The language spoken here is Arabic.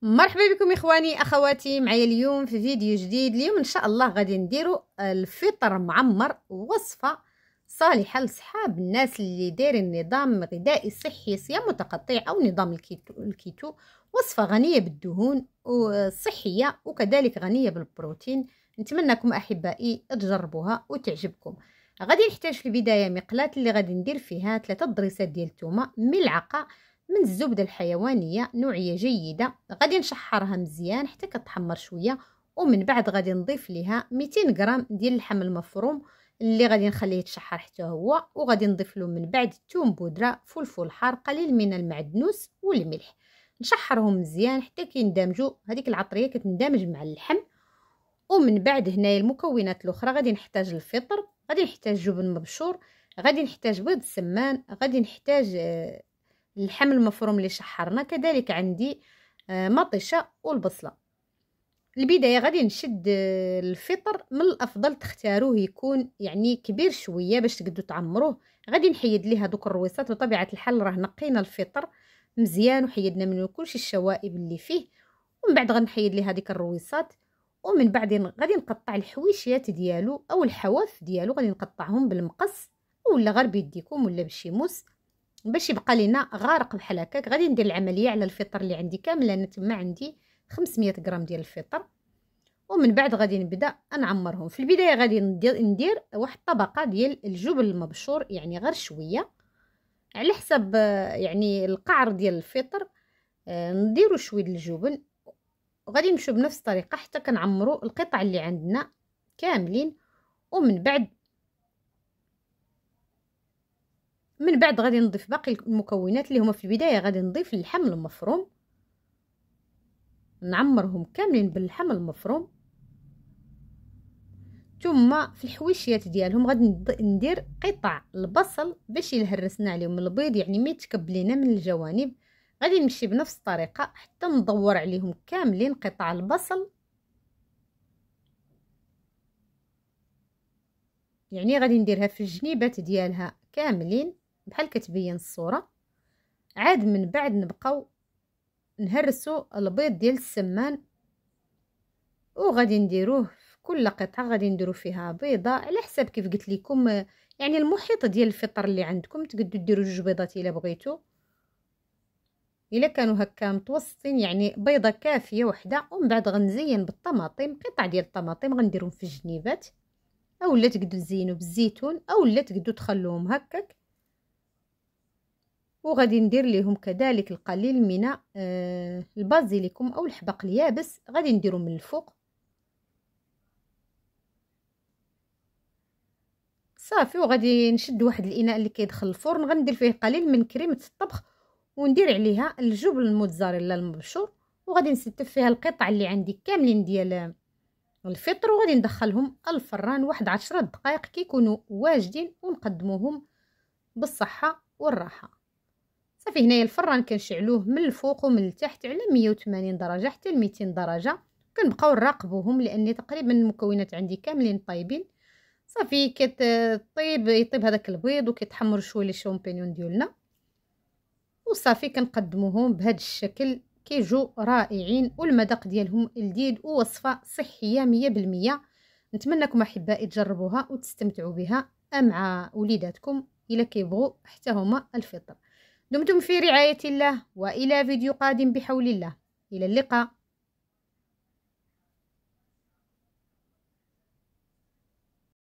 مرحبا بكم اخواني اخواتي معايا اليوم في فيديو جديد. اليوم ان شاء الله غادي نديروا الفطر معمر، وصفه صالحه لصحاب الناس اللي دايرين نظام غذائي صحي صيام متقطع او نظام الكيتو. وصفه غنيه بالدهون وصحيه وكذلك غنيه بالبروتين. نتمنىكم احبائي تجربوها وتعجبكم. غادي نحتاج في البدايه مقلاة اللي غادي ندير فيها 3 ضريسات ديال الثومه، ملعقه من الزبدة الحيوانية نوعية جيدة، غادي نشحرها مزيان حتى كتحمر شوية، ومن بعد غادي نضيف ليها 200 غرام ديال اللحم المفروم اللي غادي نخليه يتشحر حتى هو، وغادي نضيف له من بعد ثوم بودرة، فلفل حار، قليل من المعدنوس والملح. نشحرهم مزيان حتى كيندمجوا، هذيك العطرية كتندمج مع اللحم. ومن بعد هنايا المكونات الاخرى غادي نحتاج الفطر، غادي نحتاج جبن مبشور، غادي نحتاج بيض سمان، غادي نحتاج اللحم المفروم اللي شحرنا، كذلك عندي مطيشه والبصله. البدايه غادي نشد الفطر، من الافضل تختاروه يكون يعني كبير شويه باش تقدروا تعمروه. غادي نحيد ليه هذوك الرويصات، بطبيعه الحال راه نقينا الفطر مزيان وحيدنا منه كلشي الشوائب اللي فيه، ومن بعد غنحيد ليه هذيك الرويصات. ومن بعد غادي نقطع الحويشيات ديالو او الحواف ديالو، غادي نقطعهم بالمقص ولا غير بيديكم ولا بالشيموس باش يبقى لينا غارق بحال هكاك. غادي ندير العمليه على الفطر اللي عندي كامل، انا تما عندي 500 غرام ديال الفطر. ومن بعد غادي نبدا نعمرهم. في البدايه غادي ندير واحد الطبقه ديال الجبن المبشور، يعني غير شويه على حسب يعني القعر ديال الفطر. نديروا شويه الجبن، وغادي نمشيو بنفس الطريقه حتى كنعمروا القطع اللي عندنا كاملين. ومن بعد غادي نضيف باقي المكونات اللي هما في البدايه. غادي نضيف اللحم المفروم، نعمرهم كاملين باللحم المفروم. ثم في الحويشيات ديالهم غادي ندير قطع البصل باش يهرسنا عليهم البيض، يعني ما يتكب لينا من الجوانب. غادي نمشي بنفس الطريقه حتى ندور عليهم كاملين قطع البصل، يعني غادي نديرها في الجنيبات ديالها كاملين بحال كتبين الصوره. عاد من بعد نبقاو نهرسوا البيض ديال السمان، وغادي نديروه في كل قطعه غادي نديرو فيها بيضه على حسب كيف قلت لكم، يعني المحيط ديال الفطر اللي عندكم. تقدروا ديروا 2 بيضات الا بغيتوا، الا كانوا هكا متوسطين يعني بيضه كافيه وحده. ومن بعد غنزين بالطماطم، قطع ديال الطماطم غنديرهم في الجنيبات، اولا تقدروا تزينوا بالزيتون اولا تقدروا تخلوهم هكاك. وغادي ندير ليهم كذلك القليل من البازيليكوم او الحبق اليابس، غادي نديرو من الفوق صافي. وغادي نشد واحد الاناء اللي كيدخل الفرن، غندير فيه قليل من كريمه الطبخ، وندير عليها الجبن الموتزاريلا المبشور، وغادي نستف فيها القطع اللي عندي كاملين ديال الفطر، وغادي ندخلهم الفران واحد 10 دقائق كيكونوا واجدين، ونقدموهم بالصحه والراحه. صافي هنايا الفران كنشعلوه من الفوق ومن التحت على 180 درجه حتى ل 200 درجه، كنبقاو نراقبوهم لان تقريبا المكونات عندي كاملين طايبين. صافي يطيب هذاك البيض وكيتحمر شويه لي شامبينيون ديالنا، وصافي كنقدموهم بهذا الشكل كيجو رائعين، والمذاق ديالهم لذيذ، ووصفه صحيه 100%. نتمنىكم احبائي تجربوها وتستمتعوا بها مع وليداتكم الا كيبغوا حتى هما الفطر. دمتم في رعايه الله، والى فيديو قادم بحول الله. الى اللقاء.